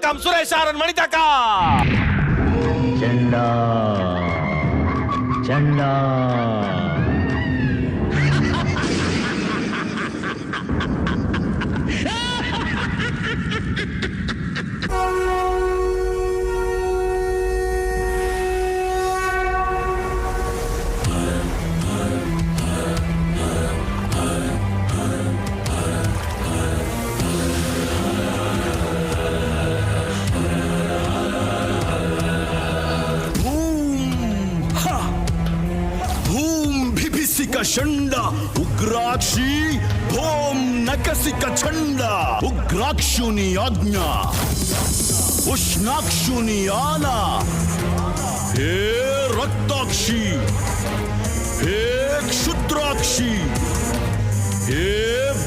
Welcome Suresh Aaron மணிதாக்கா. झंडा झंडा षंडा उग्राक्षी भोम नकसिक छंडा उग्राक्षुनी आज्ञा उष्णाक्षुनी आना हे रक्ताक्षी हे क्षुद्राक्षी हे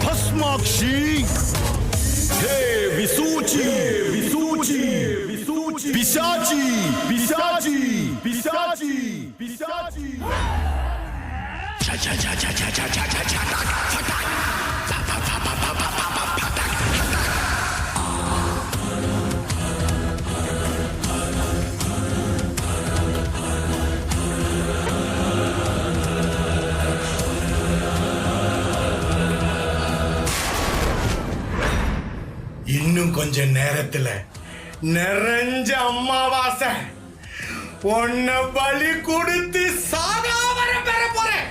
भस्माक्षी हे विसूची विसूची विसूची पिशाची पिशाची पिशाची पिशाची இன்னும் கொஞ்ச நேரத்துல நிறைஞ்ச அம்மாவாசை உன்ன பலி கொடுத்து சாகாவரம் பெற போறேன்.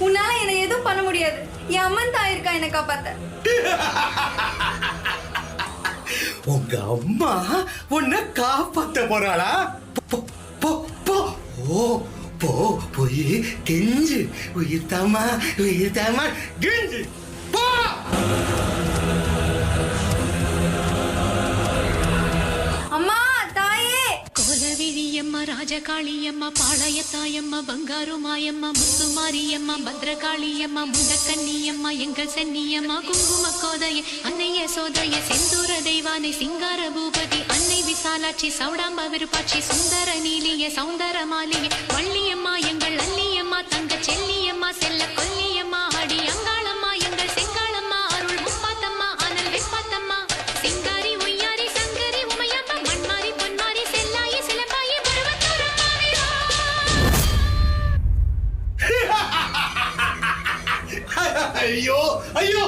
உன்னால என்ன எதுவும் பண்ண முடியாது. என் அம்மன் தான் இருக்கா என்ன காப்பாத்த. உங்க அம்மா உன்னை காப்பாத்த போறாளா? போ போ போ ஓ போ போய் கெஞ்சு உயிர் தாமா கெஞ்சு போ. அம்மா தாயே. கோலவிழியம்மா ராஜகாளியம்மா பாளையத்தாயம்மா பங்காரு மாயம்மா முத்துமாரியம்மா பத்ரகாளியம்மா முண்டக்கண்ணியம்மா எங்கள் சென்னியம்மா குங்கும கோதைய அன்னைய சோதைய செந்தூர தெய்வானை சிங்கார பூபதி அன்னை விசாலாட்சி சௌடாம்ப விருப்பாட்சி சுந்தர நீலிய சௌந்தர மாலிய வள்ளியம்மா எங்கள் அல்லியம்மா தங்க செல்லியம்மா செல்ல கொல்லியம்மா அடி அங்காளம்மா எங்கள் செங்காளம்மா அருள் முப்பாத்தம்மா அனல் வெப்பாத்தம்மா சிங்காரி உய்யாரி சங்கரி உமையம்மா மண்மாரி பொன்மாரி செல்லாயி சிலம்பாயி பருவத்தூரம்மாவே ஐயோ ஐயோ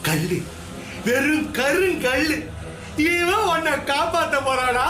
கல்லு வெறும் கருங்கல்லு இவன் உன்னை காப்பாத்த போறானா?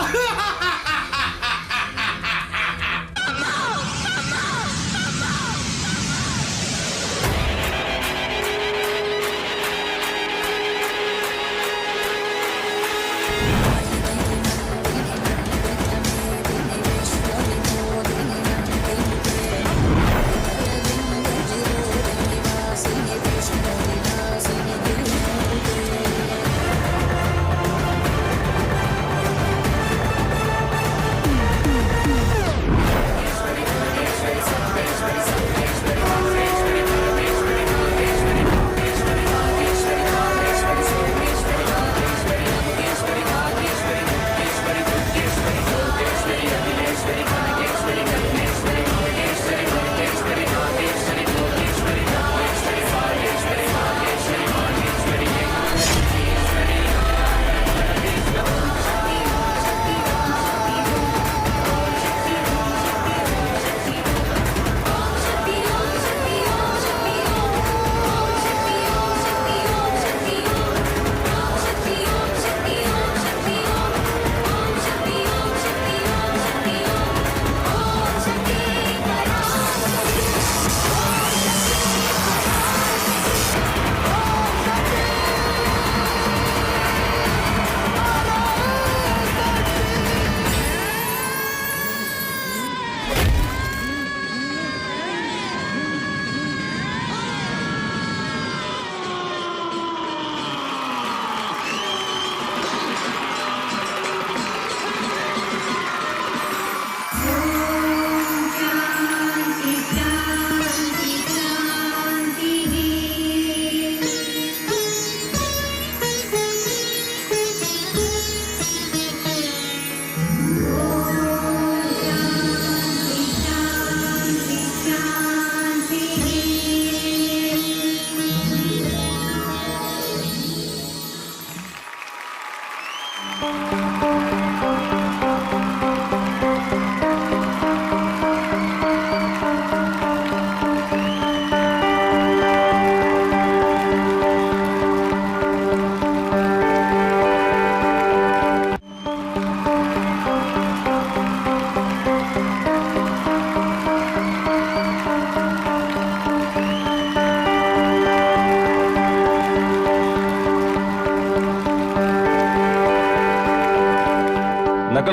நக்கல்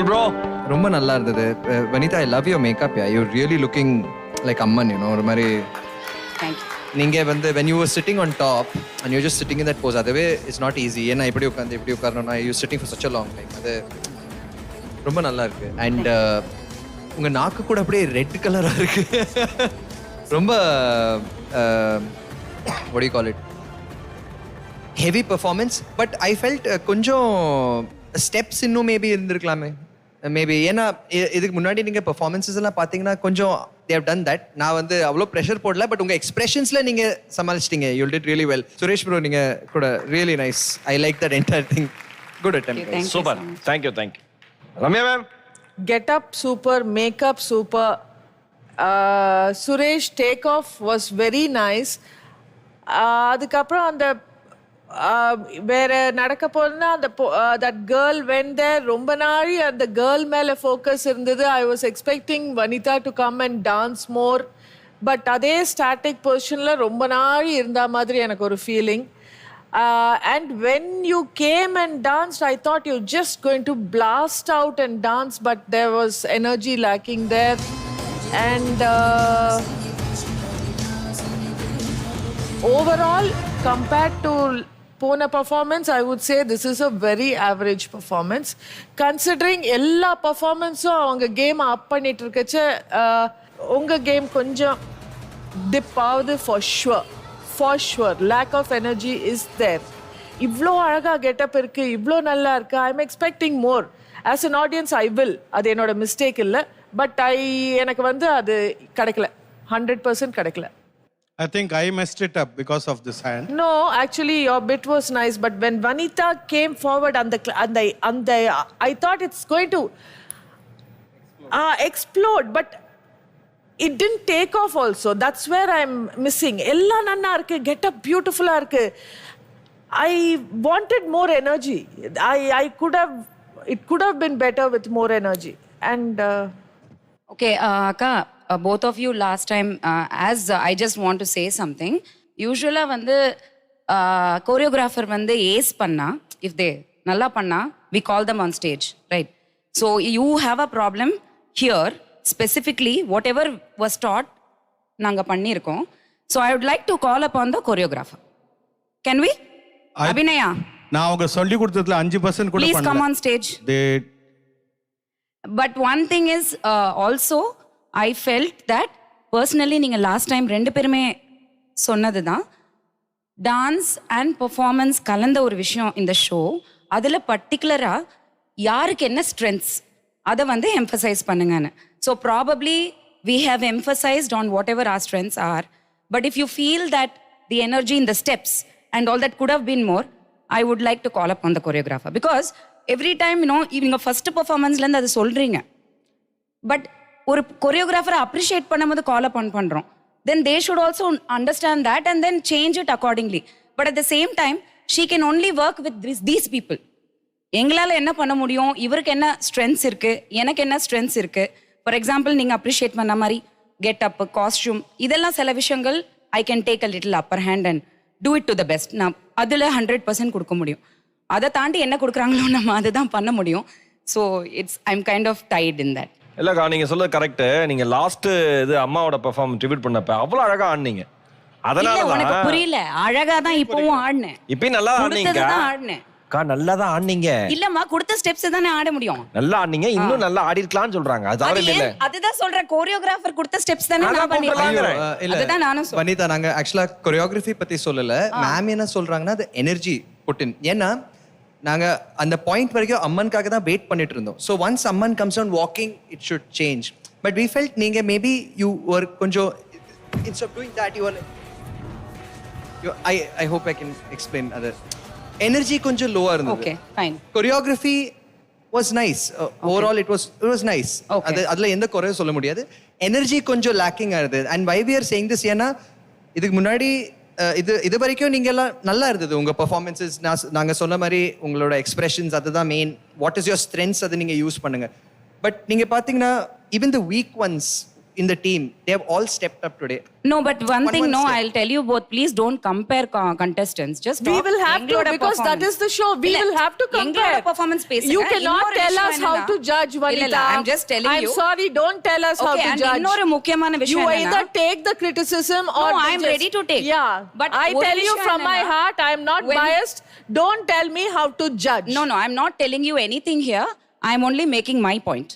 ப்ரோ ரொம்ப நல்லா இருந்தது. Vanitha, I love your makeup. You really looking like Amman, ஒரு மாதிரி. நீங்க வந்து when you were sitting on top and you're just sitting in that pose, அதுவே இட்ஸ் நாட் ஈஸி. ஏன்னா இப்படி உட்காரணும்னா you sitting for such a long time. அது ரொம்ப நல்லா இருக்கு. அண்ட் உங்க நாக்கு கூட அப்படியே ரெட் கலரா இருக்கு. ரொம்ப what do you call it, heavy performance, but I felt கொஞ்சம் ஸ்டெப்ஸ் இன்னும் மேபி இருந்திருக்கலாமே. மேபி ஏன்னா இதுக்கு முன்னாடி நீங்க பெர்ஃபார்மன்ஸஸ் எல்லாம் பாத்தீங்கன்னா கொஞ்சம் they have done that. நான் வந்து அவ்வளோ ப்ரெஷர் போடல, பட் உங்க எக்ஸ்பிரஷன்ஸ்ல நீங்க சமாளிச்சிட்டீங்க. you did really well. Suresh bro, நீங்க கூட really nice. I like that entire thing. Good attempt. Super. Thank you. Ramya ma'am, Get up super, makeup super. Suresh takeoff was very nice. அதுக்கப்புறம் அந்த வேற நடக்க போனா அந்த that girl went there, ரொம்ப நாளி அந்த girl மேல focus இருந்தது. I was expecting Vanitha to come and dance more, but அதே static positionல ரொம்ப நாளி இருந்த மாதிரி எனக்கு ஒரு feeling. And when you came and danced, I thought you were just going to blast out and dance, but there was energy lacking there. And overall, compared to Pona performance, I would say this is a very average performance. Considering எல்லா பர்ஃபார்மன்ஸும் அவங்க came up பண்ணிட்டு இருக்கச்ச உங்க game கொஞ்சம் dip ஆகுது. For sure lack of energy is there. இவ்வளோ அழகாக getup இருக்கு, இவ்வளோ நல்லா இருக்கு. I am expecting more. As an audience I will. அது என்னோட மிஸ்டேக் இல்லை, பட் எனக்கு வந்து அது கிடைக்கல, 100% கிடைக்கல. I think I messed it up because of this hand. No, actually your bit was nice, but when Vanitha came forward and I thought it's going to explode, but it didn't take off also. That's where I'm missing. Ella nanna irukku, get up beautiful ah irukku. I wanted more energy. It could have been better with more energy. And okay, Akka, both of you last time, as I just want to say something. Usually வந்து choreographer வந்து ace பண்ணா, if they நல்லா பண்ணா, we call them on stage, right? So you have a problem here, specifically whatever was taught நாங்க பண்ணியிருக்கோம். So I would like to call upon the choreographer. Can we? Abhinaya, நான் அவங்க சொல்லி கொடுத்ததுல 5% கூட please come on stage. They But one thing is also I felt that personally நீங்கள் last time ரெண்டு பேருமே சொன்னது தான், டான்ஸ் அண்ட் பர்ஃபார்மன்ஸ் கலந்த ஒரு விஷயம் இந்த ஷோ. அதில் பர்டிகுலராக யாருக்கு என்ன ஸ்ட்ரென்த்ஸ் அதை வந்து எம்ஃபசைஸ் பண்ணுங்கன்னு. So probably we have emphasized on whatever our strengths are, but if you feel that the energy in the steps and all that could have been more, I would like to call upon the choreographer, because every time இவங்க first பர்ஃபார்மன்ஸ்லேருந்து அது சொல்கிறீங்க, but ஒரு கொரியோகிராஃபரை appreciate பண்ணும்போது கால் அப்பான் பண்ணுறோம். Then they should also understand that and then change it accordingly. But at the same time she can only work with these people. எங்களால் என்ன பண்ண முடியும், இவருக்கு என்ன ஸ்ட்ரென்த்ஸ் இருக்குது, எனக்கு என்ன ஸ்ட்ரென்த்ஸ் இருக்குது. ஃபார் எக்ஸாம்பிள் நீங்கள் அப்ரிஷியேட் பண்ண மாதிரி கெட் அப், காஸ்டியூம், இதெல்லாம் சில விஷயங்கள் I can take a little upper hand and do it to the best. நான் அதில் 100% கொடுக்க முடியும். அதை தாண்டி என்ன கொடுக்குறாங்களோ நம்ம அதுதான் பண்ண முடியும். So I'm kind of tied in that. இல்லக்கா, நீங்க சொல்றது கரெக்ட். நீங்க லாஸ்ட் இது அம்மாவோட பெர்ஃபார்மன்ஸ் ட்ரிபியூட் பண்ணப்ப அவ்வளவு அழகா ஆடுனீங்க. அதனால உனக்கு புரியல, அழகா தான் இப்பவும் ஆடுனேன். இப்பயும் நல்லா ஆடுனீங்க. ஆடுனேன் அக்கா, நல்லா தான் ஆடுனீங்க. இல்லம்மா, கொடுத்த ஸ்டெப்ஸ் தானே ஆட முடியும். நல்லா ஆடுனீங்க, இன்னும் நல்லா ஆடி இருக்கலாம்னு சொல்றாங்க. அது தவறு இல்ல. அதுதான் சொல்றேன், கோரியோகிராஃபர் கொடுத்த ஸ்டெப்ஸ் தானே நான் பண்ணிருக்கேன். அதுதான் நானும் சொல்றேன். வனிதா, நாங்க ஆக்சுவலா கொரியோகிராஃபி பத்தி சொல்லல. மேம் என்ன சொல்றாங்கன்னா அது எனர்ஜி புட்டின். ஏன்னா நாங்க அந்த பாயிண்ட் வரைக்கும் அம்மனுக்காக தான் வெயிட் பண்ணிட்டு இருந்தோம். So once a man comes on walking, it should change. But we felt நீங்க மேபி யூ ஒரு கொஞ்சம் instead of doing that you I hope I can explain. அது எனர்ஜி கொஞ்சம் லோவா இருந்தது. Okay, fine. Choreography was nice overall it was nice. Okay. அது அதில் எந்த குறையும் சொல்ல முடியாது. எனர்ஜி கொஞ்சம் லேக்கிங் ஆகுது. And why we are saying this ஏன்னா இதுக்கு முன்னாடி இது வரைக்கும் நீங்க எல்லாம் நல்லா இருந்தது உங்க பெர்ஃபார்மன்ஸஸ். நாங்க சொன்ன மாதிரி உங்களோட எக்ஸ்பிரஷன்ஸ் அதுதான் main. What is your strengths அதை நீங்க யூஸ் பண்ணுங்க. பட் நீங்க பாத்தீங்கன்னா even the week once in the team, they have all stepped up today. No, but one thing, step. I'll tell you both, please don't compare contestants. Just We talk will have to, எங்களோட because that performance. is the show. We will have to compare. எங்களோட performance பேசுங்க. You cannot இன்னொரு tell விஷயம் us how என்னன்னா- to judge, Vanita. இல்ல, I'm just telling you. I'm sorry, don't tell us how Okay, to and judge. இன்னொரு முக்கியமான You விஷயம் either என்னன்னா- take the criticism or No, you I'm just- ready to take. Yeah, But I ஒரு tell you விஷயம் from my என்னன்னா- heart, I'm not When- biased. Don't tell me how to judge. No, I'm not telling you anything here. I'm only making my point.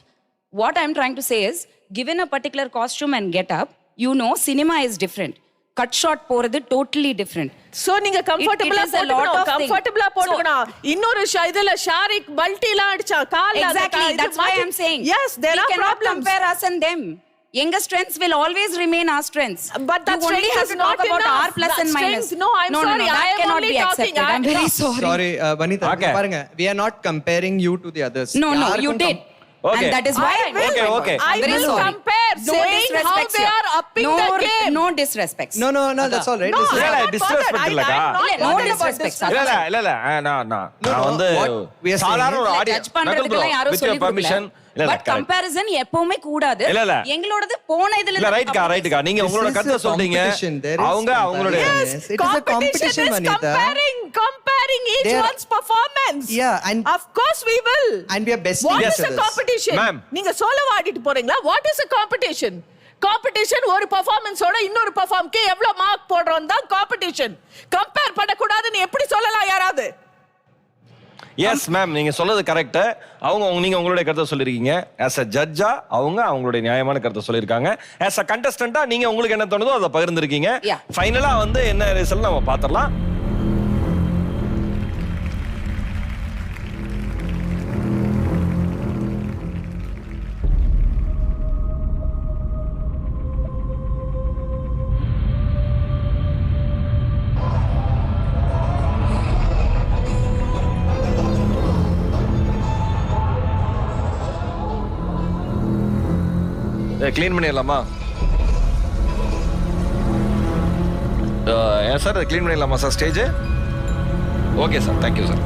What I'm trying to say is, given a particular costume and get up, you know, cinema is different. Cut short போறது totally different. So நீங்க கம்ஃபர்ட்டபிளா it is a lot போட்டுக்கணும், of thing. கம்ஃபர்ட்டபிளா போட்டுக்கணும். இன்னொரு இதுல ஷாரிக் பல்டிலாம் அடிச்சா கால்ல அந்த Exactly, that's why I'm saying. Yes, there we are cannot problems. compare us and them. Younger strengths will always remain our strengths. But that you only strength have is to talk not about enough. our plus That and minus. strength- no, I'm sorry, that I am cannot only be talking. accepted. I'm very sorry. Sorry, Vanitha, Okay. பாருங்க, we are not comparing you to the others. No, you யாருக்கும் did. Okay. And that is why I will. made my point. Okay. I'm I very will sorry. compare, No saying how disrespects they here. are upping no, the game. No disrespects. No, that's all right. No, This is- I am இல்ல, not disrespect bothered. இல்லக்கா. I am not இல்ல, no bothered about disrespects. disrespect. இல்ல நான் வந்து what we are saying சாதாரண ஒரு இல்ல, audio judge பண்றதுக்கெல்லாம் யாரும் with your சொல்லிக் கொடுக்கல. permission இல்ல But comparison எப்பவுமே கூடாது. இல்ல, இல்ல. எங்களோடது போன இதுல இல்ல ரைட்க்கா நீங்க உங்களோட This is கருத்தை a சொல்றீங்க. competition. There is அவங்க அவங்களுடைய comparison. Yes, it is a competition, is Vanitha. comparing each They are- one's performance. Yeah, and- of course we will. And we are besting What each is a others. competition? Ma'am. நீங்க solo ஆடிட்டு போறீங்களா? What is a competition? Competition ஒரு பெர்ஃபார்மன்ஸோட இன்னொரு பெர்ஃபார்ம்க்கு எவ்வளவு mark போடுறோம் தான் competition. Compare பண்ணக்கூடாதுன்னு எப்படி சொல்லலாம் யாராவது? எஸ் மேம் நீங்க சொல்றது கரெக்ட். நீங்க உங்களுடைய கருத்தை சொல்லிருக்கீங்க. ஆஸ் அ ஜட்ஜா அவங்களுடைய நியாயமான கருத்தை சொல்லிருக்காங்க. ஆஸ் அ கண்டஸ்டன்டா நீங்க உங்களுக்கு என்ன தோணுதோ அதை பகிர்ந்திருக்கீங்க. Yeah. ஃபைனலா வந்து என்ன ரிசல்ட் நம்ம பாத்திரலாம். க்ளீன் பண்ணிடலாமா? ஏன் சார் க்ளீன் பண்ணிடலாமா sir stage? Okay sir, thank you sir.